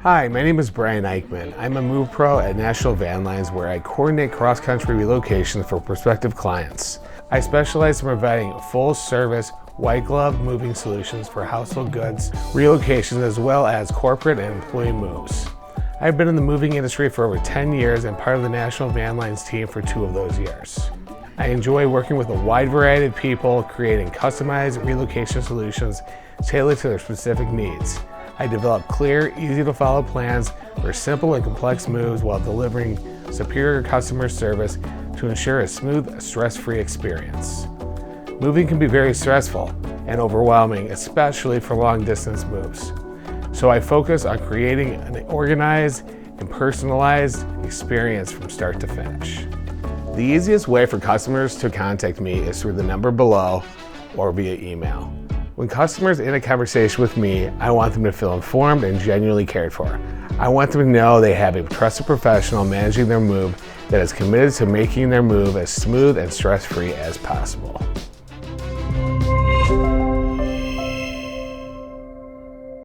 Hi, my name is Brian Eichman. I'm a move pro at National Van Lines where I coordinate cross-country relocations for prospective clients. I specialize in providing full-service, white-glove moving solutions for household goods, relocations, as well as corporate and employee moves. I've been in the moving industry for over 10 years and part of the National Van Lines team for 2 of those years. I enjoy working with a wide variety of people, creating customized relocation solutions tailored to their specific needs. I develop clear, easy-to-follow plans for simple and complex moves while delivering superior customer service to ensure a smooth, stress-free experience. Moving can be very stressful and overwhelming, especially for long-distance moves. So I focus on creating an organized and personalized experience from start to finish. The easiest way for customers to contact me is through the number below or via email. When customers in a conversation with me, I want them to feel informed and genuinely cared for. I want them to know they have a trusted professional managing their move that is committed to making their move as smooth and stress-free as possible.